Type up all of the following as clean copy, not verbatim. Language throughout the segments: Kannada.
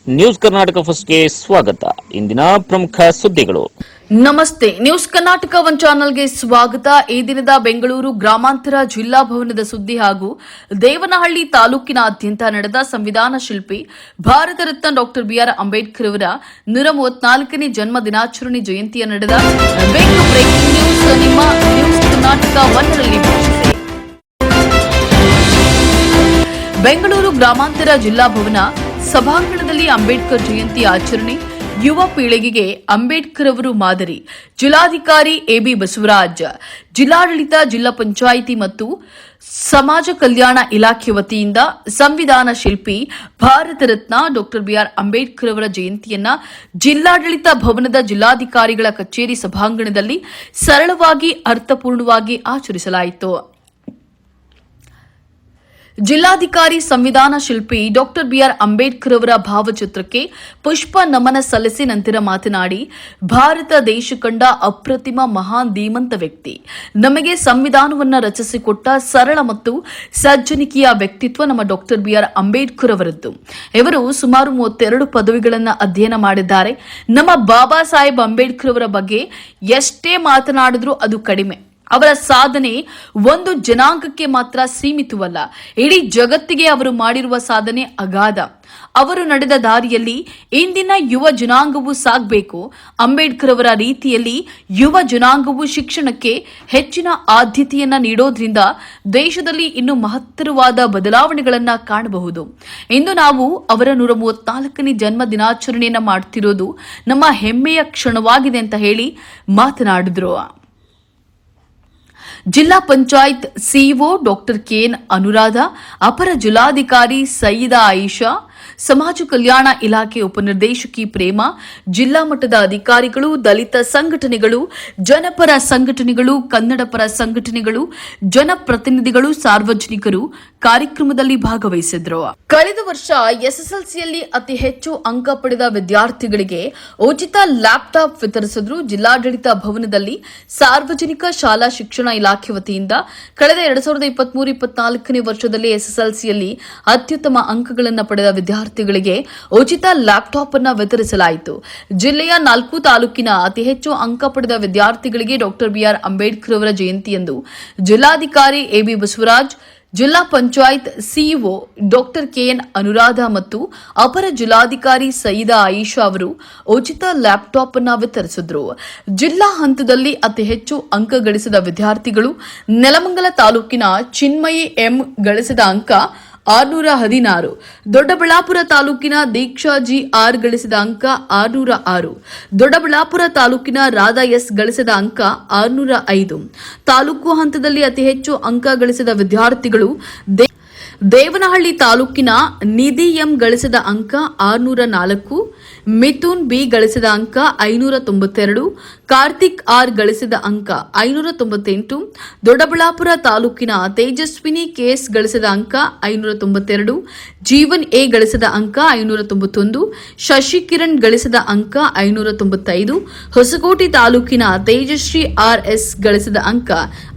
ನ್ಯೂಸ್ ಕರ್ನಾಟಕ ಫಸ್ಟ್ಗೆ ಸ್ವಾಗತ. ಇಂದಿನ ಪ್ರಮುಖ ಸುದ್ದಿಗಳು. ನಮಸ್ತೆ, ನ್ಯೂಸ್ ಕರ್ನಾಟಕ ಒನ್ ಚಾನೆಲ್ಗೆ ಸ್ವಾಗತ. ಈ ದಿನದ ಬೆಂಗಳೂರು ಗ್ರಾಮಾಂತರ ಜಿಲ್ಲಾ ಭವನದ ಸುದ್ದಿ ಹಾಗೂ ದೇವನಹಳ್ಳಿ ತಾಲೂಕಿನಾದ್ಯಂತ ನಡೆದ ಸಂವಿಧಾನ ಶಿಲ್ಪಿ ಭಾರತ ರತ್ನ ಡಾಕ್ಟರ್ ಬಿಆರ್ ಅಂಬೇಡ್ಕರ್ ಅವರ 134ನೇ ಜನ್ಮ ದಿನಾಚರಣೆ ಜಯಂತಿಯ ನಡೆದ ಬಿಗ್ ಬ್ರೇಕಿಂಗ್ ನ್ಯೂಸ್ ನಿಮ್ಮ ನ್ಯೂಸ್ ಕರ್ನಾಟಕ ಒನ್ನಲ್ಲಿ ವೀಕ್ಷಿಸಿ. ಬೆಂಗಳೂರು ಗ್ರಾಮಾಂತರ ಜಿಲ್ಲಾ ಭವನ ಸಭಾಂಗಣದಲ್ಲಿ ಅಂಬೇಡ್ಕರ್ ಜಯಂತಿ ಆಚರಣೆ. ಯುವ ಪೀಳಿಗೆಗೆ ಅಂಬೇಡ್ಕರ್ ಅವರು ಮಾದರಿ. ಜಿಲ್ಲಾಧಿಕಾರಿ ಎಬಿ ಬಸವರಾಜ್, ಜಿಲ್ಲಾಡಳಿತ, ಜಿಲ್ಲಾ ಪಂಚಾಯಿತಿ ಮತ್ತು ಸಮಾಜ ಕಲ್ಯಾಣ ಇಲಾಖೆ ವತಿಯಿಂದ ಸಂವಿಧಾನ ಶಿಲ್ಪಿ ಭಾರತ ರತ್ನ ಡಾಕ್ಟರ್ ಬಿಆರ್ ಅಂಬೇಡ್ಕರ್ ಅವರ ಜಯಂತಿಯನ್ನ ಜಿಲ್ಲಾಡಳಿತ ಭವನದ ಜಿಲ್ಲಾಧಿಕಾರಿಗಳ ಕಚೇರಿ ಸಭಾಂಗಣದಲ್ಲಿ ಸರಳವಾಗಿ ಅರ್ಥಪೂರ್ಣವಾಗಿ ಆಚರಿಸಲಾಯಿತು. ಜಿಲ್ಲಾಧಿಕಾರಿ ಸಂವಿಧಾನ ಶಿಲ್ಪಿ ಡಾಕ್ಟರ್ ಬಿಆರ್ ಅಂಬೇಡ್ಕರ್ ಅವರ ಭಾವಚಿತ್ರಕ್ಕೆ ಪುಷ್ಪ ನಮನ ಸಲ್ಲಿಸಿ ನಂತರ ಮಾತನಾಡಿ, ಭಾರತ ದೇಶ ಕಂಡ ಅಪ್ರತಿಮ ಮಹಾನ್ ಧೀಮಂತ ವ್ಯಕ್ತಿ. ನಮಗೆ ಸಂವಿಧಾನವನ್ನು ರಚಿಸಿಕೊಟ್ಟ ಸರಳ ಮತ್ತು ಸಜ್ಜನಿಕೆಯ ವ್ಯಕ್ತಿತ್ವ ನಮ್ಮ ಡಾಕ್ಟರ್ ಬಿಆರ್ ಅಂಬೇಡ್ಕರ್ ಅವರದ್ದು. ಇವರು ಸುಮಾರು 32 ಪದವಿಗಳನ್ನು ಅಧ್ಯಯನ ಮಾಡಿದ್ದಾರೆ. ನಮ್ಮ ಬಾಬಾ ಸಾಹೇಬ್ ಅಂಬೇಡ್ಕರ್ ಅವರ ಬಗ್ಗೆ ಎಷ್ಟೇ ಮಾತನಾಡಿದ್ರೂ ಅದು ಕಡಿಮೆ. ಅವರ ಸಾಧನೆ ಒಂದು ಜನಾಂಗಕ್ಕೆ ಮಾತ್ರ ಸೀಮಿತವಲ್ಲ, ಇಡೀ ಜಗತ್ತಿಗೆ ಅವರು ಮಾಡಿರುವ ಸಾಧನೆ ಅಗಾಧ. ಅವರು ನಡೆದ ದಾರಿಯಲ್ಲಿ ಇಂದಿನ ಯುವ ಜನಾಂಗವು ಸಾಗಬೇಕು. ಅಂಬೇಡ್ಕರ್ ಅವರ ರೀತಿಯಲ್ಲಿ ಯುವ ಜನಾಂಗವು ಶಿಕ್ಷಣಕ್ಕೆ ಹೆಚ್ಚಿನ ಆದ್ಯತೆಯನ್ನ ನೀಡೋದ್ರಿಂದ ದೇಶದಲ್ಲಿ ಇನ್ನೂ ಮಹತ್ತರವಾದ ಬದಲಾವಣೆಗಳನ್ನು ಕಾಣಬಹುದು. ಇಂದು ನಾವು ಅವರ 134ನೇ ಜನ್ಮ ದಿನಾಚರಣೆಯನ್ನ ಮಾಡುತ್ತಿರೋದು ನಮ್ಮ ಹೆಮ್ಮೆಯ ಕ್ಷಣವಾಗಿದೆ ಅಂತ ಹೇಳಿ ಮಾತನಾಡಿದ್ರು. ಜಿಲ್ಲಾ panchayat CEO doctor K N Anuradha, ಅಪರ ಜಿಲ್ಲಾಧಿಕಾರಿ ಸಯೀದಾ ಆಯಿಷಾ, ಸಮಾಜ ಕಲ್ಯಾಣ ಇಲಾಖೆ ಉಪನಿರ್ದೇಶಕಿ ಪ್ರೇಮ, ಜಿಲ್ಲಾ ಮಟ್ಟದ ಅಧಿಕಾರಿಗಳು, ದಲಿತ ಸಂಘಟನೆಗಳು, ಜನಪರ ಸಂಘಟನೆಗಳು, ಕನ್ನಡ ಪರ ಸಂಘಟನೆಗಳು, ಜನಪ್ರತಿನಿಧಿಗಳು, ಸಾರ್ವಜನಿಕರು ಕಾರ್ಯಕ್ರಮದಲ್ಲಿ ಭಾಗವಹಿಸಿದ್ರು. ಕಳೆದ ವರ್ಷ ಎಸ್ಎಸ್ಎಲ್ಸಿಯಲ್ಲಿ ಅತಿ ಹೆಚ್ಚು ಅಂಕ ಪಡೆದ ವಿದ್ಯಾರ್ಥಿಗಳಿಗೆ ಉಚಿತ ಲ್ಯಾಪ್ಟಾಪ್ ವಿತರಿಸಿದ್ರು. ಜಿಲ್ಲಾಡಳಿತ ಭವನದಲ್ಲಿ ಸಾರ್ವಜನಿಕ ಶಾಲಾ ಶಿಕ್ಷಣ ಇಲಾಖೆ ವತಿಯಿಂದ ಕಳೆದ 2023-24ನೇ ವರ್ಷದಲ್ಲಿ ಎಸ್ಎಸ್ಎಲ್ಸಿಯಲ್ಲಿ ಅತ್ಯುತ್ತಮ ಅಂಕಗಳನ್ನು ಪಡೆದ ವಿದ್ಯಾರ್ಥಿಗಳಿಗೆ ಉಚಿತ ಲ್ಯಾಪ್ಟಾಪ್ ಅನ್ನು ವಿತರಿಸಲಾಯಿತು. ಜಿಲ್ಲೆಯ 4 ತಾಲೂಕಿನ ಅತಿ ಹೆಚ್ಚು ಅಂಕ ಪಡೆದ ವಿದ್ಯಾರ್ಥಿಗಳಿಗೆ ಡಾಕ್ಟರ್ ಬಿಆರ್ ಅಂಬೇಡ್ಕರ್ ಅವರ ಜಯಂತಿಯಂದು ಜಿಲ್ಲಾಧಿಕಾರಿ ಎಬಿ ಬಸವರಾಜ್, ಜಿಲ್ಲಾ panchayat CEO doctor K N Anuradha ಮತ್ತು ಅಪರ ಜಿಲ್ಲಾಧಿಕಾರಿ ಸಯೀದಾ ಆಯಿಷಾ ಅವರು ಉಚಿತ ಲ್ಯಾಪ್ಟಾಪ್ ಅನ್ನು ವಿತರಿಸಿದ್ರು. ಜಿಲ್ಲಾ ಹಂತದಲ್ಲಿ ಅತಿ ಹೆಚ್ಚು ಅಂಕ ಗಳಿಸಿದ ವಿದ್ಯಾರ್ಥಿಗಳು ನೆಲಮಂಗಲ ತಾಲೂಕಿನ ಚಿನ್ಮಯಿ ಎಂ ಗಳಿಸಿದ ಅಂಕ 616, ದೊಡ್ಡಬಳ್ಳಾಪುರ ತಾಲೂಕಿನ ದೀಕ್ಷಾ ಜಿ ಆರ್ ಗಳಿಸಿದ ಅಂಕ 606, ದೊಡ್ಡಬಳ್ಳಾಪುರ ತಾಲೂಕಿನ ರಾಧಾ ಎಸ್ ಗಳಿಸಿದ ಅಂಕ 605. ತಾಲೂಕು ಹಂತದಲ್ಲಿ ಅತಿ ಹೆಚ್ಚು ಅಂಕ ಗಳಿಸಿದ ವಿದ್ಯಾರ್ಥಿಗಳು ದೇವನಹಳ್ಳಿ ತಾಲೂಕಿನ ನಿಧಿ ಎಂ ಗಳಿಸಿದ ಅಂಕ 604, ಮಿಥುನ್ ಬಿ ಗಳಿಸಿದ ಅಂಕ 592, ಕಾರ್ತಿಕ್ ಆರ್ ಗಳಿಸಿದ ಅಂಕ 598, ದೊಡ್ಡಬಳ್ಳಾಪುರ ತಾಲೂಕಿನ ತೇಜಸ್ವಿನಿ ಕೆಎಸ್ ಗಳಿಸಿದ ಅಂಕ 592, ಜೀವನ್ ಎ ಗಳಿಸಿದ ಅಂಕ 591, ಶಶಿಕಿರಣ್ ಗಳಿಸಿದ ಅಂಕ 595, ಹೊಸಕೋಟೆ ತಾಲೂಕಿನ ತೇಜಶ್ರೀ ಆರ್ ಎಸ್ ಗಳಿಸಿದ ಅಂಕ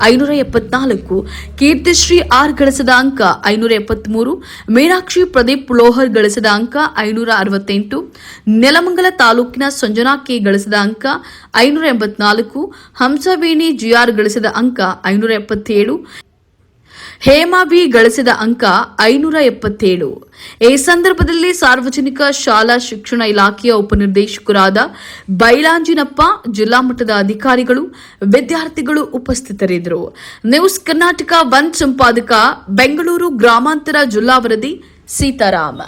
574, ಕೀರ್ತಿಶ್ರೀ ಆರ್ ಗಳಿಸಿದ ಅಂಕ 573, ಮೀನಾಕ್ಷಿ ಪ್ರದೀಪ್ ಲೋಹರ್ ಗಳಿಸಿದ ಅಂಕ 568, ನೆಲಮಂಗಲ ತಾಲೂಕಿನ ಸಂಜನಾ ಕೆ ಗಳಿಸಿದ ಅಂಕ 584, ಹಂಸವೇಣಿ ಜಿಆರ್ ಗಳಿಸಿದ ಅಂಕ 577, ಹೇಮಾ ಬಿ ಗಳಿಸಿದ ಅಂಕ 577. ಈ ಸಂದರ್ಭದಲ್ಲಿ ಸಾರ್ವಜನಿಕ ಶಾಲಾ ಶಿಕ್ಷಣ ಇಲಾಖೆಯ ಉಪನಿರ್ದೇಶಕರಾದ ಬೈಲಾಂಜಿನಪ್ಪ, ಜಿಲ್ಲಾ ಮಟ್ಟದ ಅಧಿಕಾರಿಗಳು, ವಿದ್ಯಾರ್ಥಿಗಳು ಉಪಸ್ಥಿತರಿದ್ದರು. ನ್ಯೂಸ್ ಕರ್ನಾಟಕ ಒನ್ ಸಂಪಾದಕ, ಬೆಂಗಳೂರು ಗ್ರಾಮಾಂತರ ಜಿಲ್ಲಾ ವರದಿ ಸೀತಾರಾಮ.